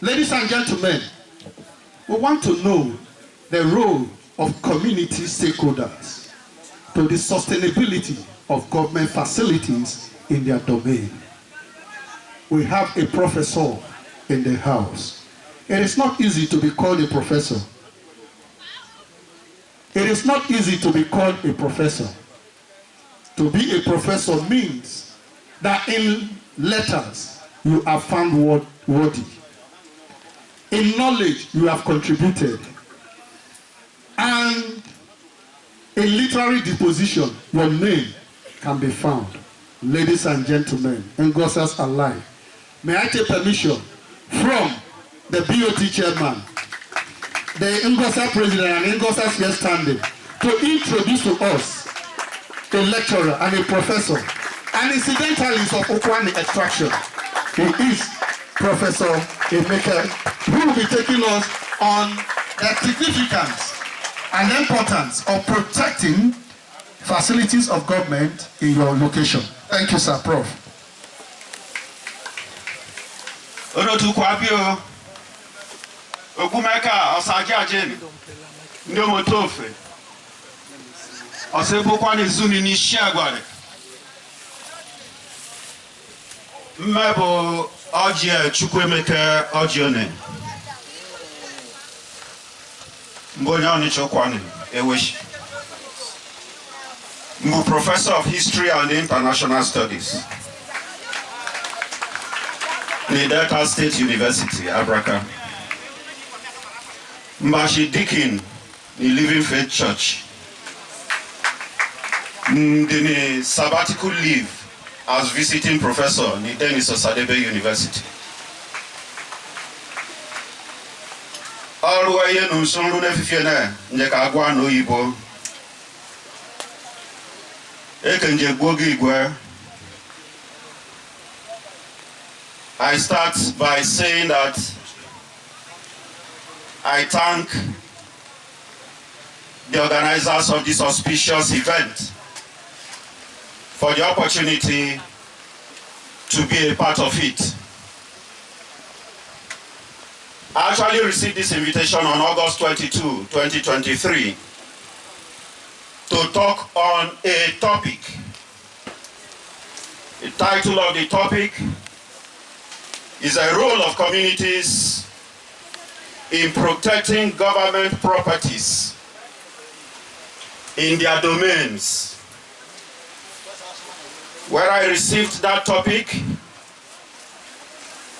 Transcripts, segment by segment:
Ladies and gentlemen, we want to know the role of community stakeholders to the sustainability of government facilities in their domain. We have a professor in the house. It is not easy to be called a professor. It is not easy to be called a professor. To be a professor means that in letters you have found worthy. In knowledge you have contributed. And in literary deposition, your name can be found. Ladies and gentlemen, NGOSAs alive. May I take permission from the BOT chairman, the NGOSA president and NGOSA chair standing to introduce to us a lecturer and a professor, and incidentalist of Okwani extraction. He is Professor Chukwuemeka, who will be taking us on the significance and importance of protecting facilities of government in your location. Thank you, sir, Prof. Chukwuemeka Osadebay Ndomotofe Osebukwani Zuni Nishiagware Mmebo Ojieh Chukwuemeka Ojione Mbonyani Chokwani Ewish Mbu Professor of History and International Studies Delta State University, Abraka. Mbashi Deacon, the Living Faith Church. Mdini sabbatical leave as visiting professor in the Osadebay University. Alwaye nusonru nefifiene njeka agwa no Igbo. Ekenje gwogi igwe. I start by saying that I thank the organizers of this auspicious event for the opportunity to be a part of it. I actually received this invitation on August 22, 2023 to talk on a topic. The title of the topic is a role of communities in protecting government properties in their domains. When I received that topic,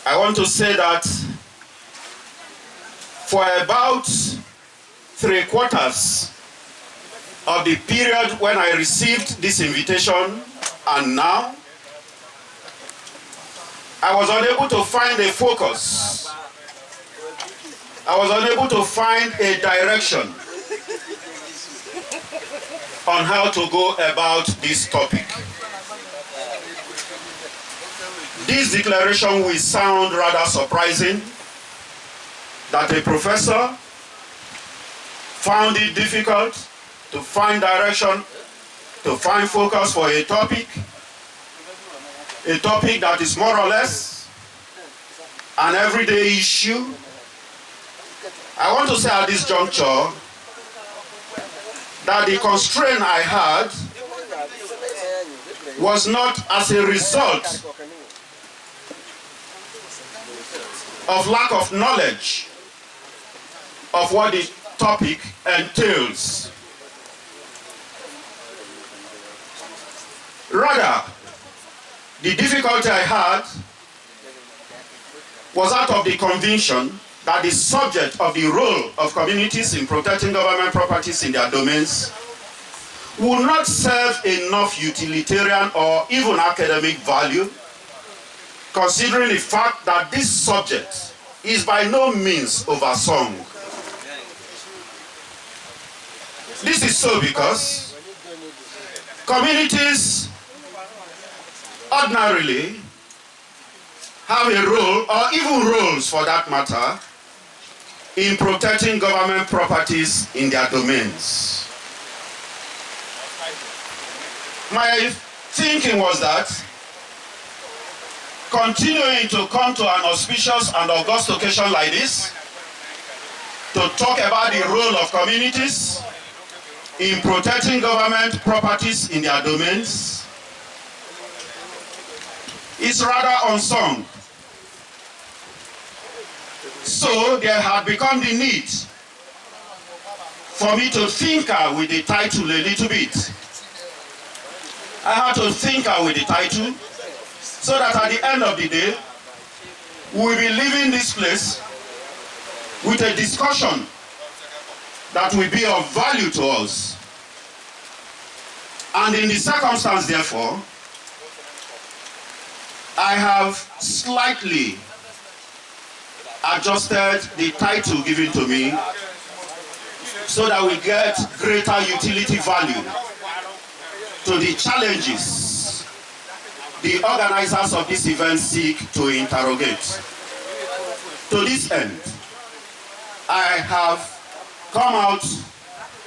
I want to say that for about 3/4 of the period when I received this invitation and now, I was unable to find a focus. I was unable to find a direction on how to go about this topic. This declaration will sound rather surprising, that a professor found it difficult to find direction, to find focus for a topic that is more or less an everyday issue. I want to say at this juncture that the constraint I had was not as a result of lack of knowledge of what the topic entails. Rather, the difficulty I had was out of the conviction that the subject of the role of communities in protecting government properties in their domains will not serve enough utilitarian or even academic value, considering the fact that this subject is by no means oversung. This is so because communities ordinarily have a role, or even roles for that matter, in protecting government properties in their domains. My thinking was that continuing to come to an auspicious and august occasion like this to talk about the role of communities in protecting government properties in their domains is rather unsung. So there had become the need for me to tinker with the title a little bit. I had to tinker with the title so that at the end of the day, we will be leaving this place with a discussion that will be of value to us. And in the circumstance, therefore, I have slightly adjusted the title given to me so that we get greater utility value to the challenges the organizers of this event seek to interrogate. To this end, I have come out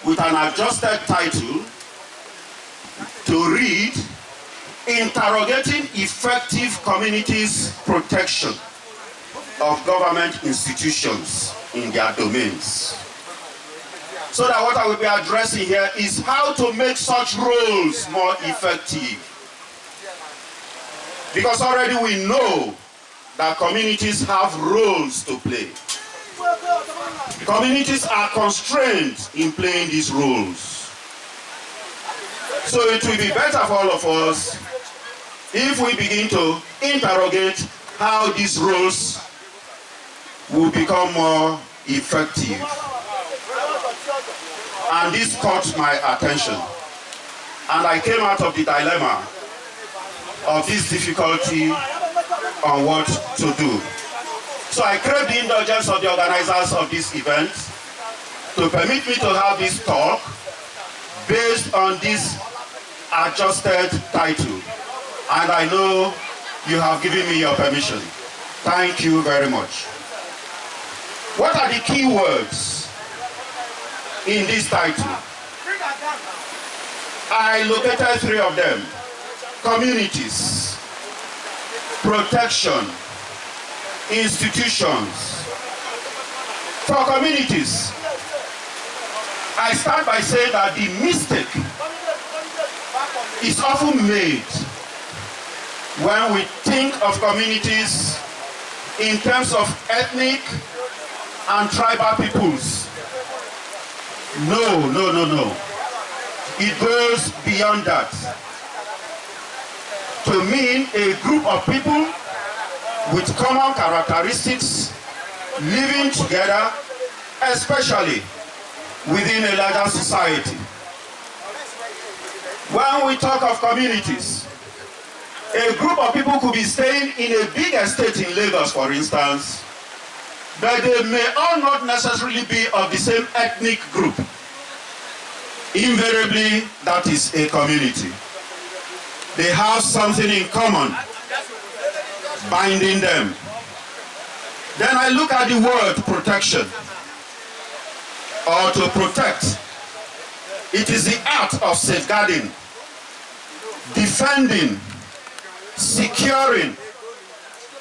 with an adjusted title to read Interrogating Effective Communities Protection of Government Institutions in Their Domains. So that what I will be addressing here is how to make such roles more effective. Because already we know that communities have roles to play. Communities are constrained in playing these roles. So it will be better for all of us if we begin to interrogate how these roles will become more effective. And this caught my attention. And I came out of the dilemma of this difficulty on what to do. So I crave the indulgence of the organizers of this event to permit me to have this talk based on this adjusted title. And I know you have given me your permission. Thank you very much. What are the key words in this title? I located 3 of them. Communities, protection, institutions. For communities, I start by saying that the mistake is often made when we think of communities in terms of ethnic and tribal peoples. No. It goes beyond that. To mean a group of people with common characteristics living together, especially within a larger society. When we talk of communities, a group of people could be staying in a big estate in Lagos, for instance, but they may all not necessarily be of the same ethnic group. Invariably, that is a community. They have something in common binding them. Then I look at the word protection, or to protect. It is the art of safeguarding, defending, securing,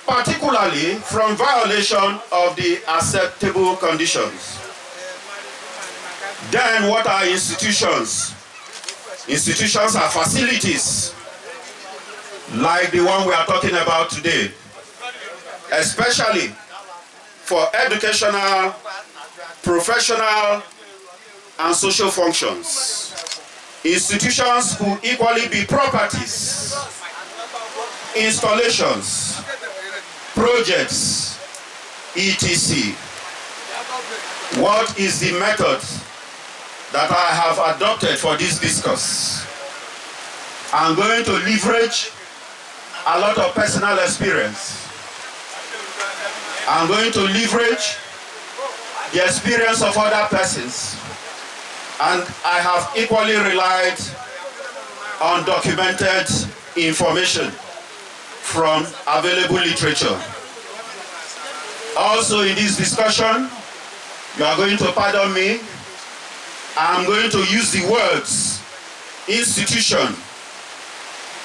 particularly from violation of the acceptable conditions. Then what are institutions? Institutions are facilities like the one we are talking about today, especially for educational, professional, and social functions. Institutions could equally be properties, installations, projects, etc. What is the method that I have adopted for this discourse? I'm going to leverage a lot of personal experience. I'm going to leverage the experience of other persons. And I have equally relied on documented information from available literature. Also in this discussion, you are going to pardon me, I'm going to use the words institution,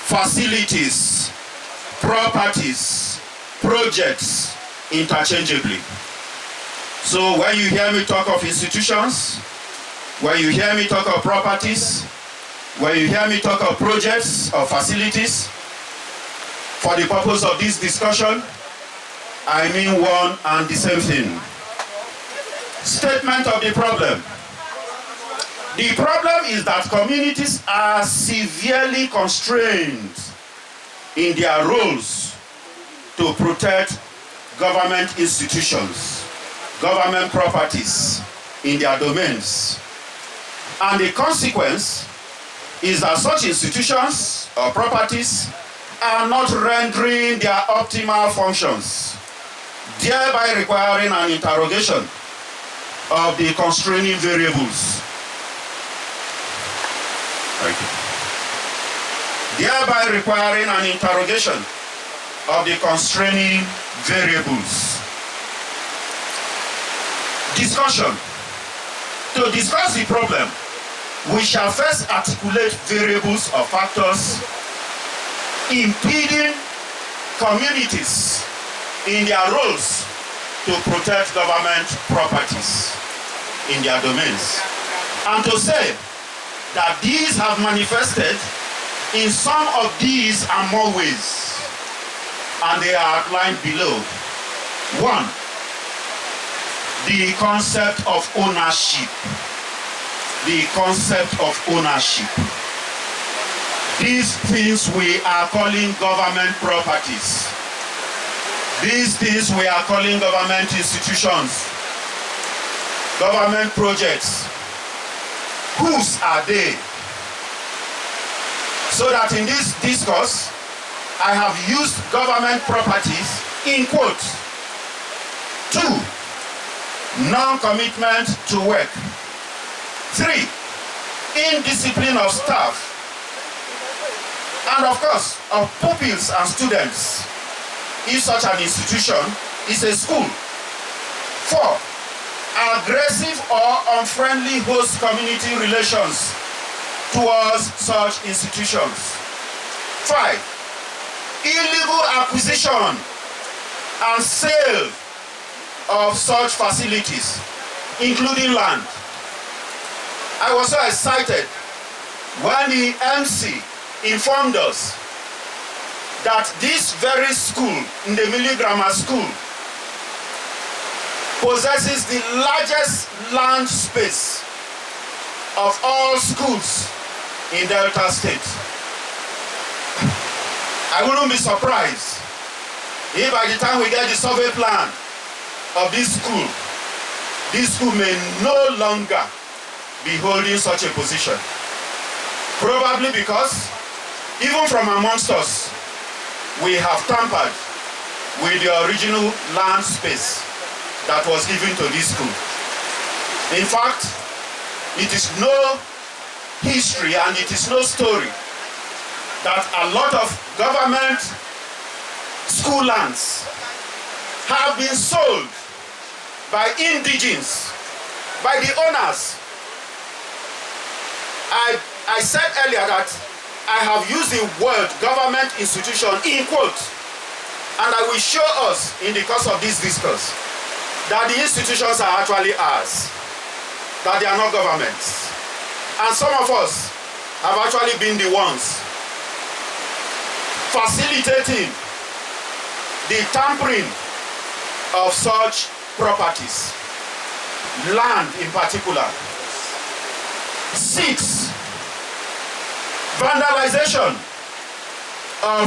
facilities, properties, projects interchangeably. So when you hear me talk of institutions, when you hear me talk of properties, when you hear me talk of projects or facilities, for the purpose of this discussion, I mean one and the same thing. Statement of the problem. The problem is that communities are severely constrained in their roles to protect government institutions, government properties in their domains. And the consequence is that such institutions or properties are not rendering their optimal functions, thereby requiring an interrogation of the constraining variables. Thank you. Thereby requiring an interrogation of the constraining variables. Discussion. To discuss the problem, we shall first articulate variables or factors impeding communities in their roles to protect government properties in their domains, and to say that these have manifested in some of these and more ways, and they are outlined below. 1, the concept of ownership. The concept of ownership. These things we are calling government properties. These things we are calling government institutions, government projects. Whose are they? So that in this discourse, I have used government properties in quotes. 2, non-commitment to work. 3, indiscipline of staff. And of course, of pupils and students, if such an institution is a school. 4, aggressive or unfriendly host community relations towards such institutions. 5, illegal acquisition and sale of such facilities, including land. I was so excited when the MC informed us that this very school, in the Millie Grammar School, possesses the largest land space of all schools in Delta State. I wouldn't be surprised if by the time we get the survey plan of this school may no longer be holding such a position. Probably because even from amongst us, we have tampered with the original land space that was given to this school. In fact, it is no history and it is no story that a lot of government school lands have been sold by indigenes, by the owners. I said earlier that I have used the word government institution in quotes, and I will show us in the course of this discourse that the institutions are actually ours, that they are not governments. And some of us have actually been the ones facilitating the tampering of such properties, land in particular. 6, vandalization of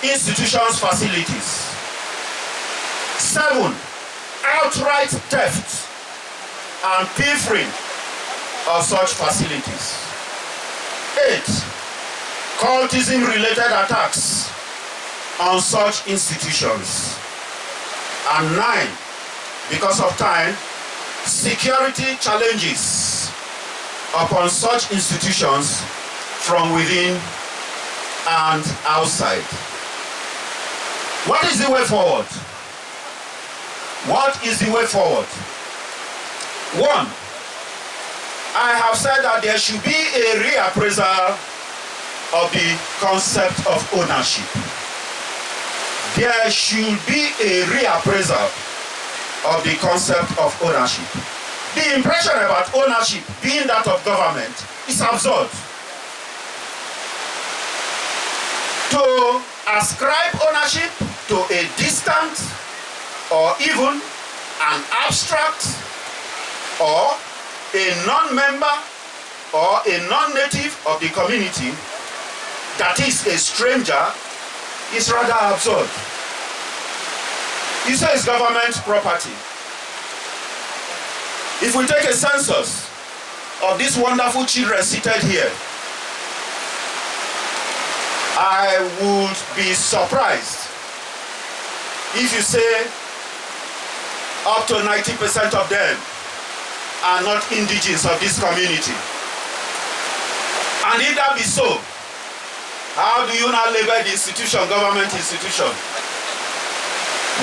institutions' facilities. 7, outright theft and pilfering of such facilities. 8, cultism-related attacks on such institutions. And 9, because of time, security challenges upon such institutions from within and outside. What is the way forward? What is the way forward? 1, I have said that there should be a reappraisal of the concept of ownership. there should be a reappraisal of the concept of ownership. The impression about ownership being that of government is absurd. To ascribe ownership to a distant or even an abstract or a non-member or a non-native of the community, that is a stranger, is rather absurd. You say it's government property. If we take a census of these wonderful children seated here, I would be surprised if you say up to 90% of them are not indigenous of this community. And if that be so, how do you now label the institution government institution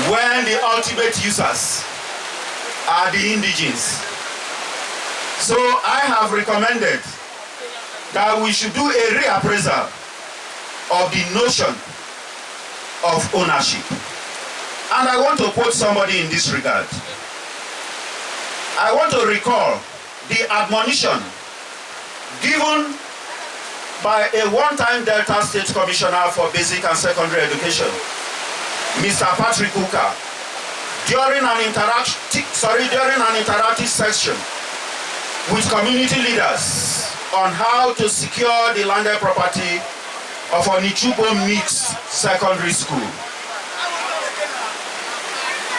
when the ultimate users are the indigenous? So I have recommended that we should do a reappraisal of the notion of ownership. And I want to quote somebody in this regard. I want to recall the admonition given by a one-time Delta State Commissioner for Basic and Secondary Education, Mr. Patrick Uka, during an interactive session with community leaders on how to secure the landed property of Onichubo Mixed Secondary School.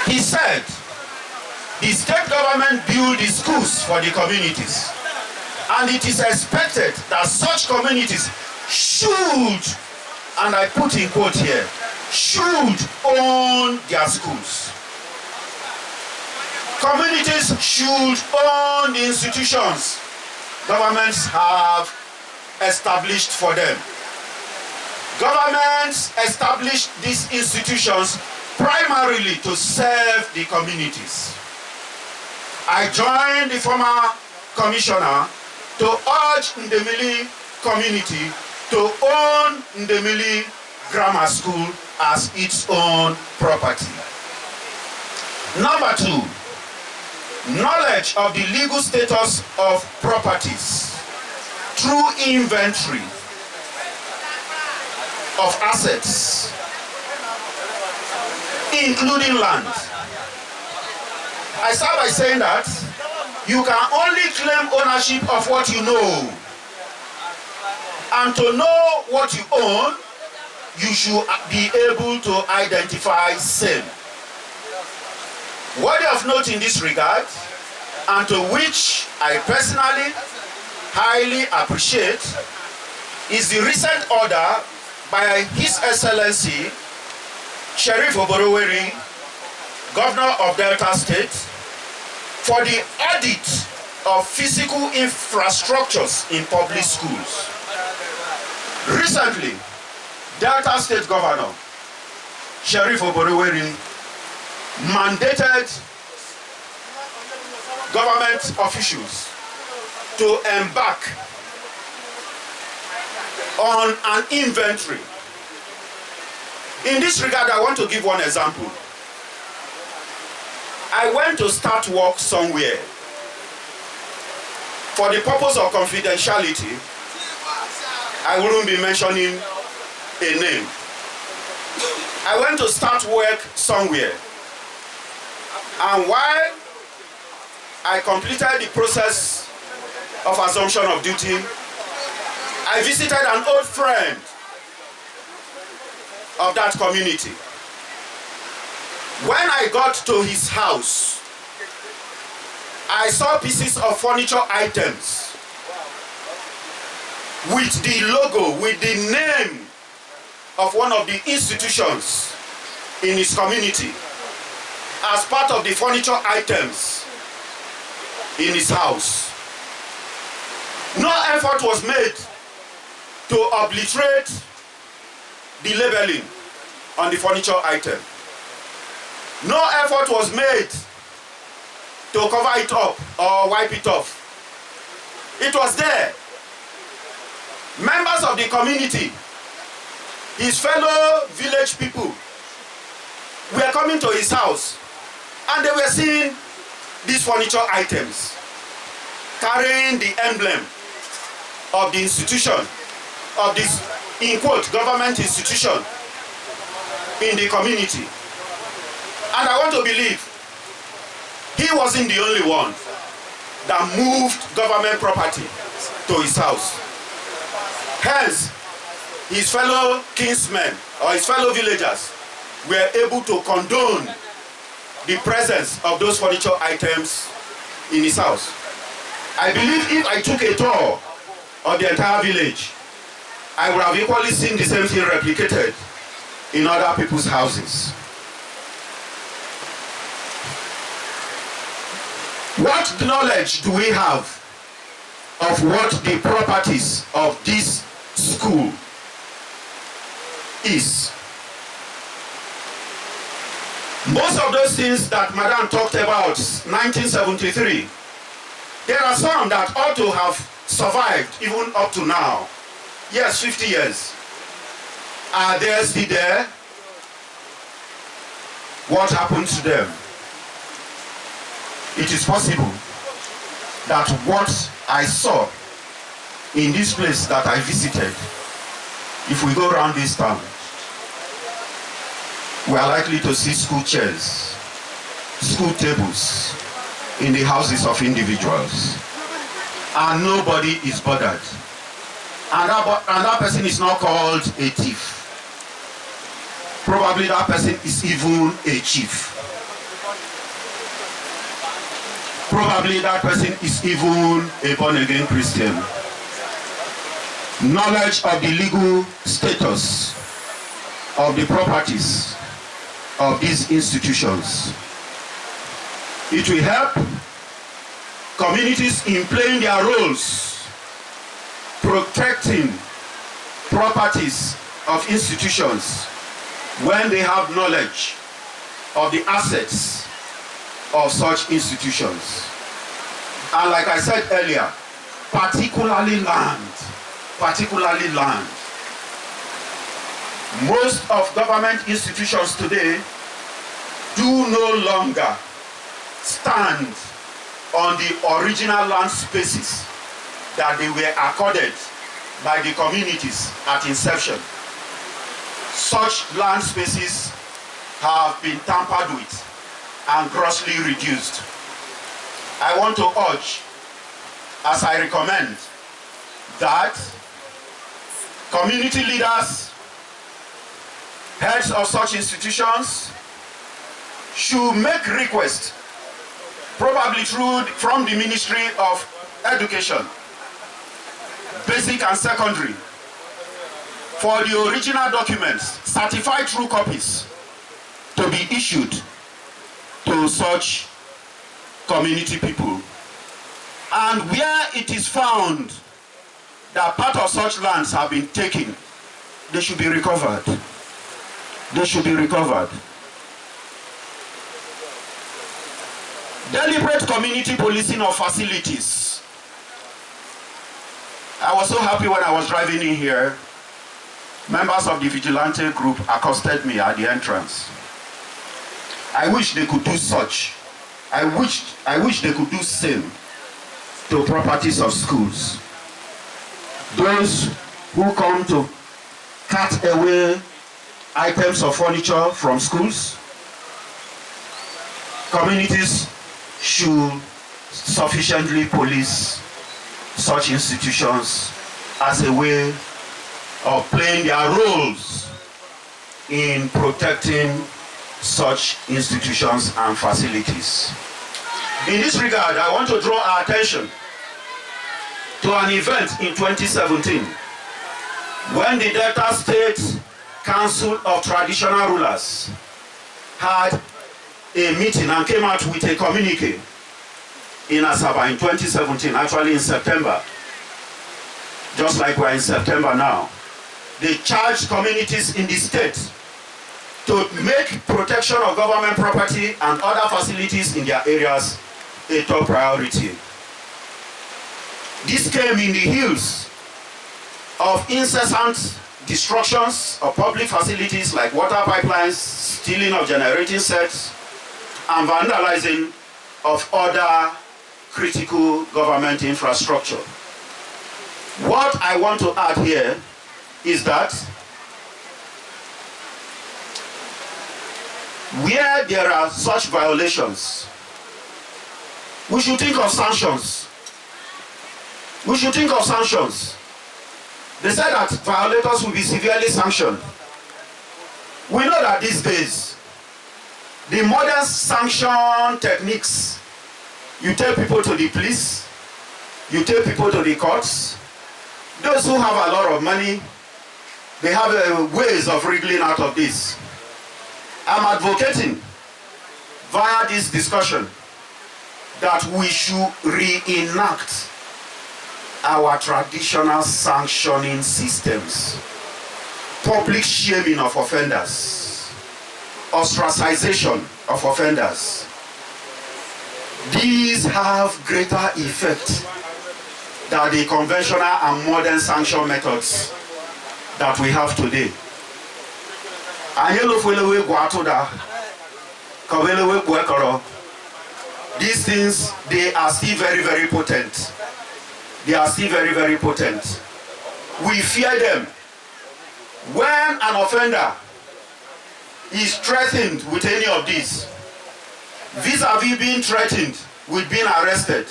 He said, the state government build the schools for the communities, and it is expected that such communities should, and I put in quote here, should own their schools. Communities should own the institutions governments have established for them. Governments established these institutions primarily to serve the communities. I joined the former commissioner to urge Ndemili community to own Ndemili Grammar School as its own property. Number two, knowledge of the legal status of properties through inventory of assets, including land. I start by saying that you can only claim ownership of what you know. And to know what you own, you should be able to identify same. Worthy of note in this regard, and to which I personally highly appreciate, is the recent order by His Excellency Sheriff Oboroweri, Governor of Delta State, for the audit of physical infrastructures in public schools. Recently, Delta State Governor Sheriff Oboroweri mandated government officials to embark on an inventory. In this regard, I want to give one example. I went to start work somewhere. For the purpose of confidentiality, I wouldn't be mentioning a name. I went to start work somewhere. And while I completed the process of assumption of duty, I visited an old friend of that community. When I got to his house, I saw pieces of furniture items with the logo, with the name of one of the institutions in his community as part of the furniture items in his house. No effort was made to obliterate the labeling on the furniture item. No effort was made to cover it up or wipe it off. It was there. Members of the community, his fellow village people, were coming to his house and they were seeing these furniture items carrying the emblem of the institution, of this, in quote, government institution in the community. And I want to believe he wasn't the only one that moved government property to his house. Hence, his fellow kinsmen or his fellow villagers were able to condone the presence of those furniture items in his house. I believe if I took a tour of the entire village, I would have equally seen the same thing replicated in other people's houses. What knowledge do we have of what the properties of this school is? Most of those things that Madam talked about, 1973, there are some that ought to have survived even up to now. Yes, 50 years. Are they still there? What happened to them? It is possible that what I saw in this place that I visited, if we go around this town, we are likely to see school chairs, school tables in the houses of individuals, and nobody is bothered. And that person is not called a thief. Probably that person is even a chief. Probably that person is even a born-again Christian. Knowledge of the legal status of the properties of these institutions. It will help communities in playing their roles, protecting properties of institutions when they have knowledge of the assets of such institutions. And like I said earlier, particularly land. Most of government institutions today do no longer stand on the original land spaces that they were accorded by the communities at inception. Such land spaces have been tampered with and grossly reduced. I want to urge, as I recommend, that community leaders, heads of such institutions, should make request, probably from the Ministry of Education, basic and secondary, for the original documents, certified true copies, to be issued to such community people. And where it is found that part of such lands have been taken, they should be recovered. They should be recovered. Deliberate community policing of facilities. I was so happy when I was driving in here. Members of the vigilante group accosted me at the entrance. I wish they could do such. I wish they could do same to properties of schools. Those who come to cut away items of furniture from schools, communities should sufficiently police such institutions as a way of playing their roles in protecting such institutions and facilities. In this regard, I want to draw our attention to an event in 2017 when the Delta State Council of Traditional Rulers had a meeting and came out with a communique in Asaba in 2017, actually in September, just like we're in September now. They charged communities in the state to make protection of government property and other facilities in their areas a top priority. This came in the heels of incessant destructions of public facilities like water pipelines, stealing of generating sets, and vandalizing of other critical government infrastructure. What I want to add here is that where there are such violations, we should think of sanctions. We should think of sanctions. They said that violators will be severely sanctioned. We know that these days, the modern sanction techniques, you take people to the police, you take people to the courts. Those who have a lot of money, they have ways of wriggling out of this. I'm advocating via this discussion that we should reenact our traditional sanctioning systems, public shaming of offenders, ostracization of offenders. These have greater effect than the conventional and modern sanction methods that we have today. These things, they are still very, very potent. They are still very, very potent. We fear them. When an offender is threatened with any of these, vis-a-vis being threatened with being arrested,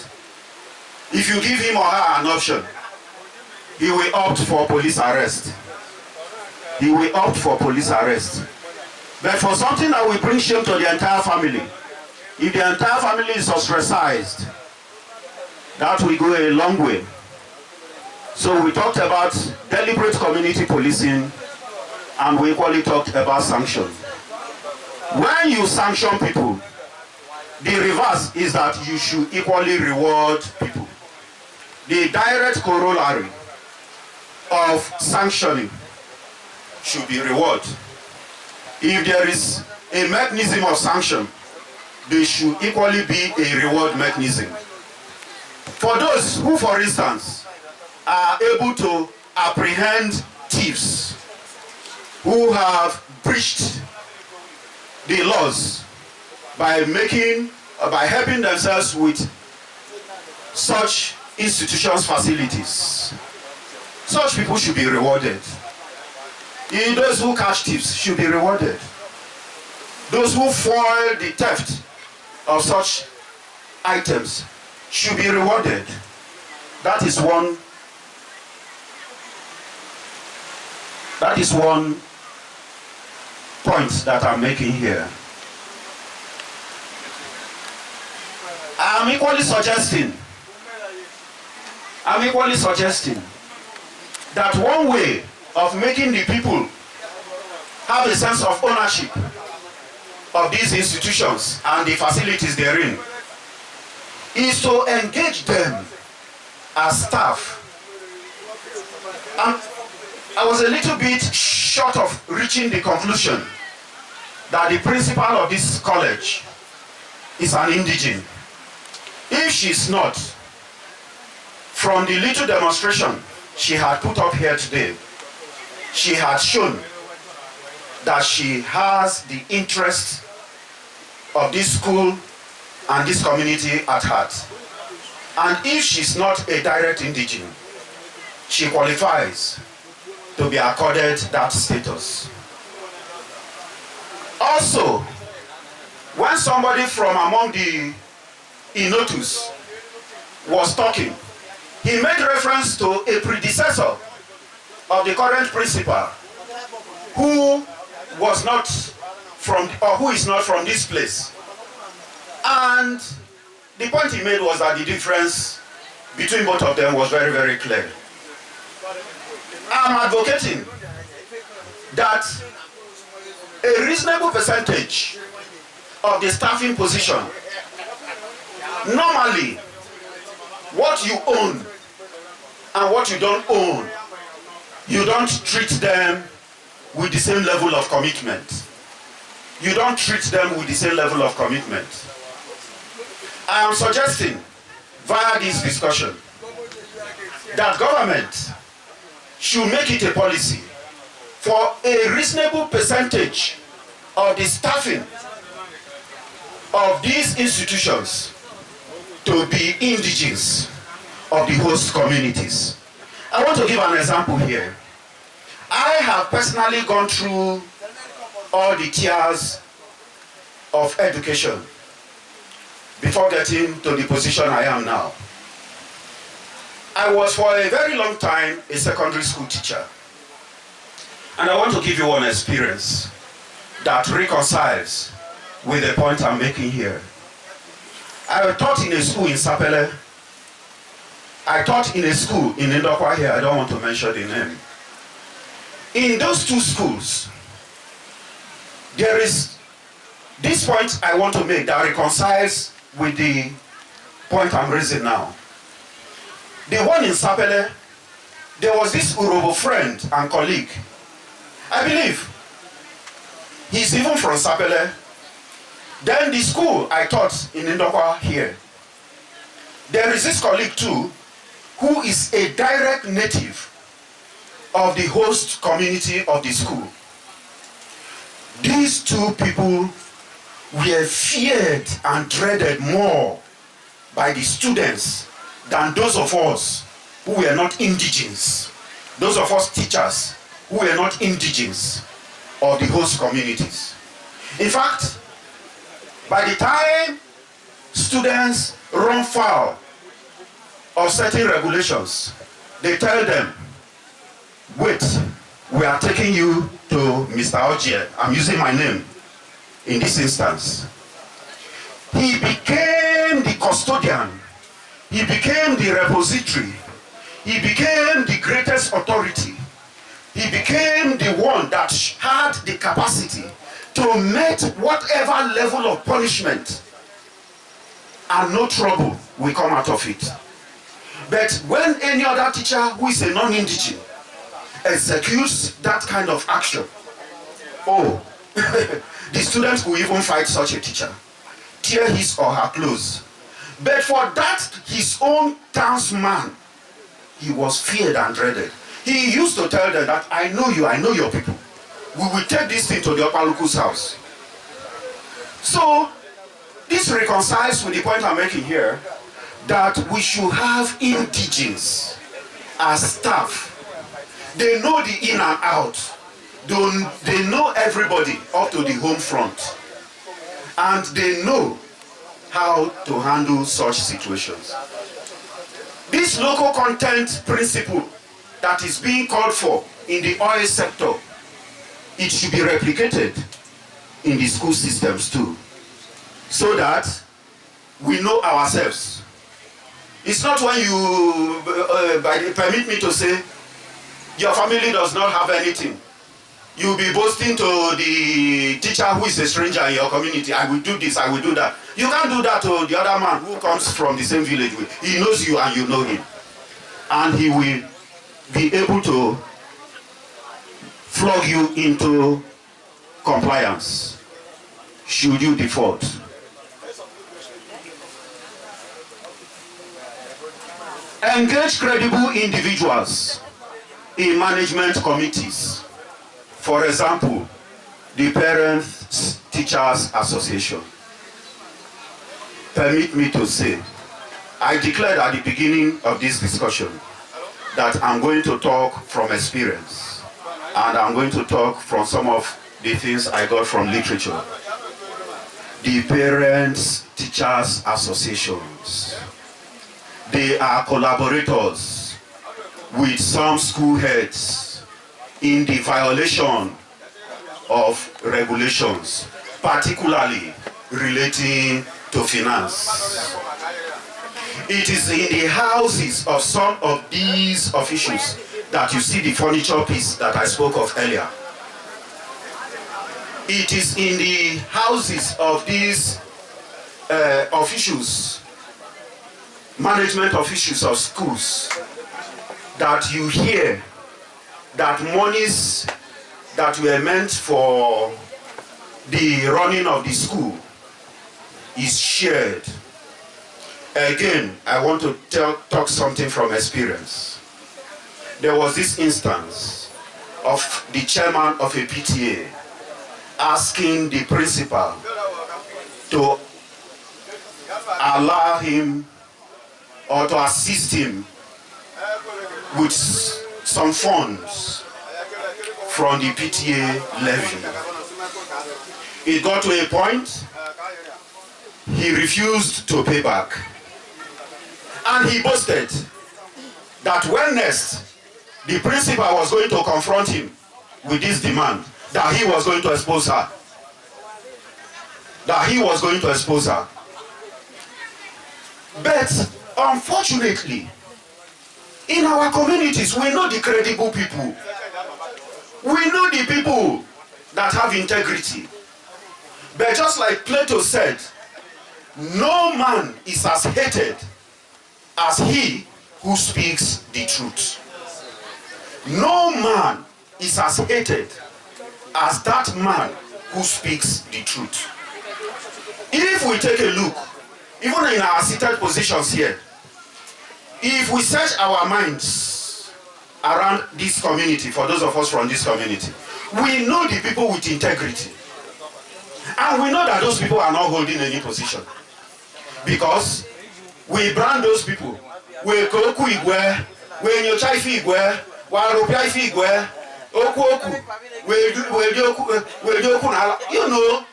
if you give him or her an option, he will opt for police arrest. He will opt for police arrest. But for something that will bring shame to the entire family, if the entire family is ostracized, that will go a long way. So we talked about deliberate community policing, and we equally talked about sanction. When you sanction people, the reverse is that you should equally reward people. The direct corollary of sanctioning should be reward. If there is a mechanism of sanction, there should equally be a reward mechanism. For those who, for instance, are able to apprehend thieves who have breached the laws by helping themselves with such institutions' facilities, such people should be rewarded. Those who catch thieves should be rewarded. Those who foil the theft of such items should be rewarded. That is one point that I'm making here. I'm equally suggesting that one way of making the people have a sense of ownership of these institutions and the facilities they're in is to engage them as staff. I was a little bit short of reaching the conclusion that the principal of this college is an indigene. If she's not, from the little demonstration she had put up here today, she had shown that she has the interest of this school and this community at heart. And if she's not a direct indigene, she qualifies to be accorded that status. Also, when somebody from among the Inotus was talking, he made reference to a predecessor of the current principal who was not from, or who is not from this place. And the point he made was that the difference between both of them was very, very clear. I'm advocating that a reasonable percentage of the staffing position, normally what you own and what you don't own, you don't treat them with the same level of commitment. You don't treat them with the same level of commitment. I am suggesting via this discussion that government should make it a policy for a reasonable percentage of the staffing of these institutions to be indigenous of the host communities. I want to give an example here. I have personally gone through all the tiers of education before getting to the position I am now. I was for a very long time a secondary school teacher. And I want to give you one experience that reconciles with the point I'm making here. I taught in a school in Sapele. I taught in a school in Ndokwa here. I don't want to mention the name. In those two schools, there is this point I want to make that reconciles with the point I'm raising now. The one in Sapele, there was this Urobo friend and colleague. I believe he's even from Sapele. Then the school I taught in Ndokwa here, there is this colleague too, who is a direct native of the host community of the school. These two people were feared and dreaded more by the students than those of us who were not indigenous. Those of us teachers who were not indigenous of the host communities. In fact, by the time students run foul of certain regulations, they tell them, wait, we are taking you to Mr. Ojieh. I'm using my name in this instance. He became the custodian. He became the repository. He became the greatest authority. He became the one that had the capacity to meet whatever level of punishment, and no trouble will come out of it. But when any other teacher who is a non-indigenous executes that kind of action, oh, the students will even fight such a teacher, tear his or her clothes. But for that, his own townsman, he was feared and dreaded. He used to tell them that, I know you, I know your people. We will take this thing to the upper local's house. So, this reconciles with the point I'm making here, that we should have indigenes as staff. They know the in and out. They know everybody up to the home front. And they know how to handle such situations. This local content principle that is being called for in the oil sector, it should be replicated in the school systems too, so that we know ourselves. It's not when you, permit me to say, your family does not have anything. You'll be boasting to the teacher who is a stranger in your community, I will do this, I will do that. You can't do that to the other man who comes from the same village. He knows you and you know him. And he will be able to flog you into compliance should you default. Engage credible individuals in management committees. For example, the Parents Teachers Association. Permit me to say, I declared at the beginning of this discussion that I'm going to talk from experience, and I'm going to talk from some of the things I got from literature. The Parents Teachers Associations, they are collaborators with some school heads in the violation of regulations, particularly relating to finance. It is in the houses of some of these officials that you see the furniture piece that I spoke of earlier. It is in the houses of these officials, management officials of schools, that you hear that monies that were meant for the running of the school is shared. Again, I want to talk something from experience. There was this instance of the chairman of a PTA asking the principal to allow him or to assist him with some funds from the PTA levy. It got to a point he refused to pay back, and he boasted that when next the principal was going to confront him with this demand, that he was going to expose her. That he was going to expose her. But unfortunately, in our communities, we know the credible people. We know the people that have integrity. But just like Plato said, no man is as hated as he who speaks the truth. No man is as hated as that man who speaks the truth. If we take a look, even in our seated positions here, if we search our minds around this community, for those of us from this community, we know the people with integrity. And we know that those people are not holding any position. Because we brand those people. We koku igwe, we nyocha ife igwe, we aropia ife igwe, oku, we do oku na, you know,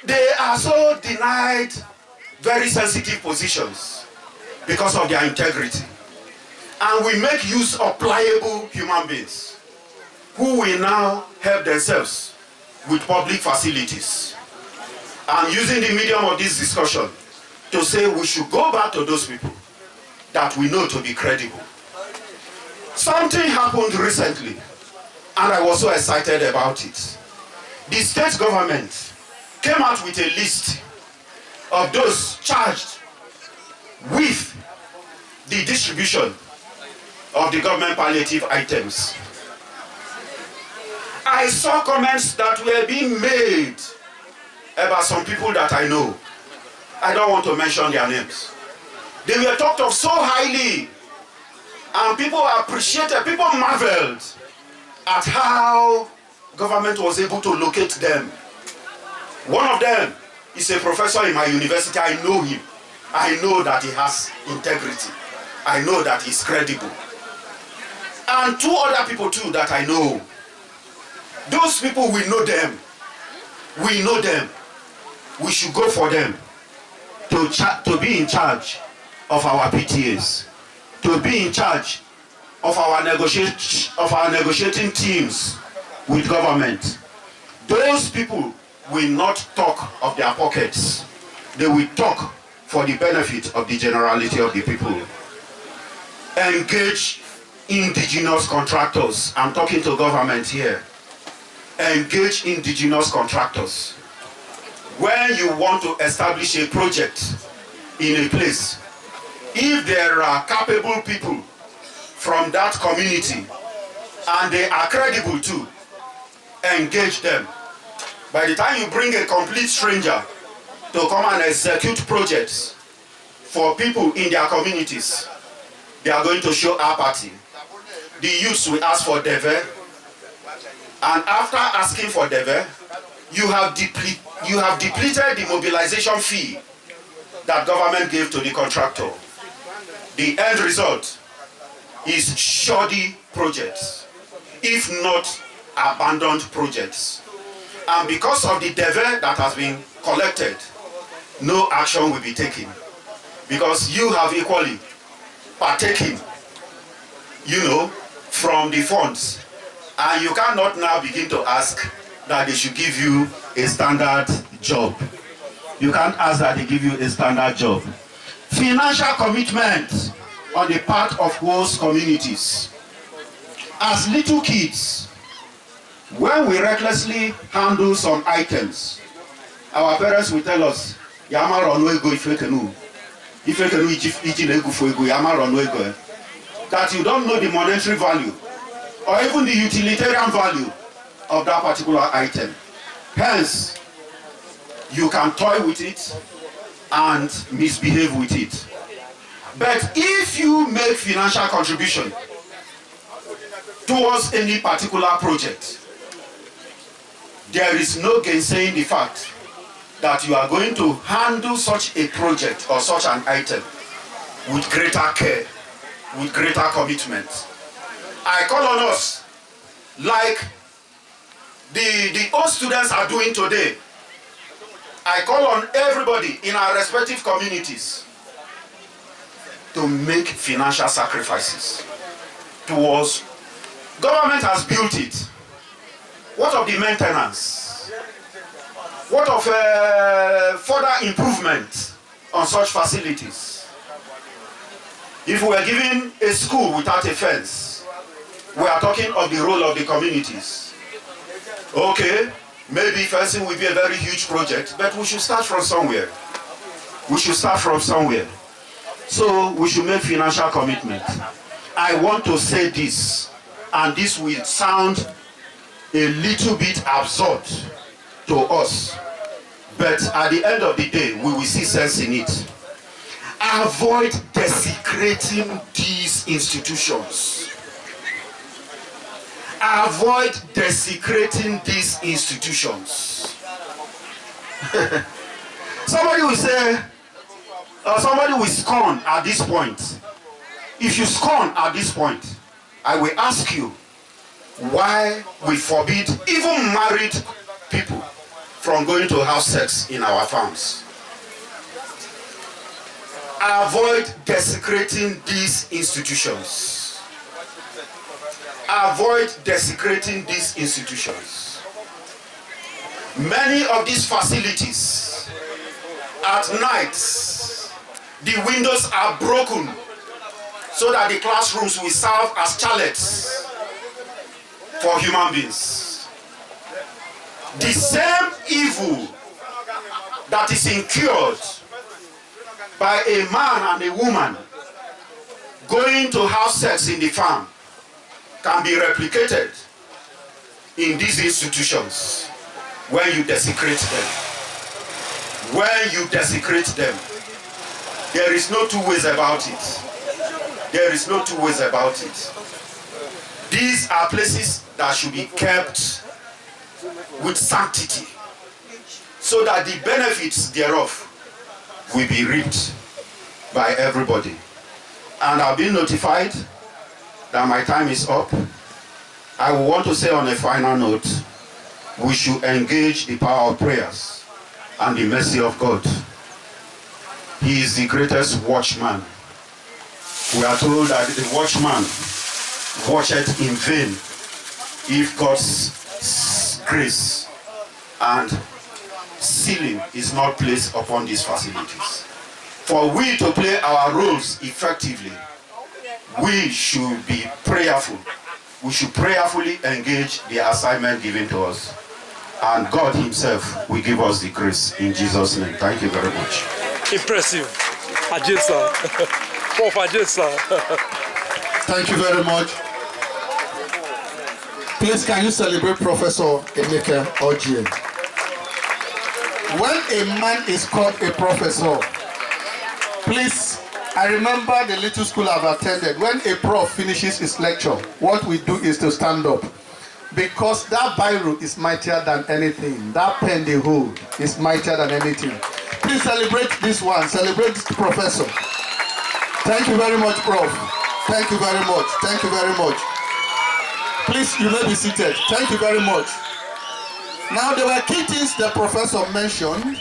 they are so denied very sensitive positions because of their integrity. And we make use of pliable human beings who will now help themselves with public facilities. I'm using the medium of this discussion to say we should go back to those people that we know to be credible. Something happened recently, and I was so excited about it. The state government came out with a list of those charged with the distribution of the government palliative items. I saw comments that were being made about some people that I know. I don't want to mention their names. They were talked of so highly, and people appreciated, people marveled at how government was able to locate them. One of them is a professor in my university. I know him. I know that he has integrity. I know that he's credible. And two other people too that I know. Those people, we know them. We know them. We should go for them to be in charge of our PTAs, to be in charge of our negotiating teams with government. Those people will not talk of their pockets. They will talk for the benefit of the generality of the people. Engage indigenous contractors. I'm talking to government here. Engage indigenous contractors. When you want to establish a project in a place, if there are capable people from that community and they are credible too, engage them. By the time you bring a complete stranger to come and execute projects for people in their communities, they are going to show apathy. The youths will ask for deve, and after asking for deve, you have depleted the mobilization fee that government gave to the contractor. The end result is shoddy projects, if not abandoned projects. And because of the deve that has been collected, no action will be taken. Because you have equally partaken, you know, from the funds. And you cannot now begin to ask that they should give you a standard job. You can't ask that they give you a standard job. Financial commitment on the part of host communities. As little kids, when we recklessly handle some items, our parents will tell us, Yama Ronwego Ifekenu. Ifekenu Ijinegu Fuego, Yama Ronwego. That you don't know the monetary value or even the utilitarian value of that particular item. Hence, you can toy with it and misbehave with it. But if you make financial contribution, towards any particular project, there is no gainsaying the fact that you are going to handle such a project or such an item with greater care, with greater commitment. I call on us, like the old students are doing today. I call on everybody in our respective communities to make financial sacrifices towards. Government has built it. What of the maintenance? What of further improvement on such facilities? If we are given a school without a fence, we are talking of the role of the communities. Okay, maybe fencing will be a very huge project, but we should start from somewhere. We should start from somewhere. So we should make financial commitment. I want to say this, and this will sound a little bit absurd to us, but at the end of the day, we will see sense in it. Avoid desecrating these institutions. Avoid desecrating these institutions. Somebody will say, somebody will scorn at this point. If you scorn at this point, I will ask you why we forbid even married people from going to have sex in our farms. Avoid desecrating these institutions. Avoid desecrating these institutions. Many of these facilities, at night, the windows are broken so that the classrooms will serve as chalets for human beings. The same evil that is incurred by a man and a woman going to have sex in the farm can be replicated in these institutions when you desecrate them. When you desecrate them, there is no two ways about it. There is no two ways about it. These are places that should be kept with sanctity so that the benefits thereof will be reaped by everybody. And I've been notified that my time is up. I want to say on a final note, we should engage the power of prayers and the mercy of God. He is the greatest watchman. We are told that the watchman watcheth in vain if God's grace and sealing is not placed upon these facilities. For we to play our roles effectively, we should be prayerful. We should prayerfully engage the assignment given to us. And God himself will give us the grace in Jesus' name. Thank you very much. Impressive. Ojieh, sir. Prof. Ojieh, sir. Thank you very much. Please, can you celebrate Professor Emeka Ojieh? When a man is called a professor, please, I remember the little school I've attended. When a prof finishes his lecture, what we do is to stand up. Because that biro is mightier than anything. That pen they hold is mightier than anything. Please celebrate this one. Celebrate this professor. Thank you very much, Prof. Thank you very much. Thank you very much. Please, you may be seated. Thank you very much. Now, there were key things the professor mentioned.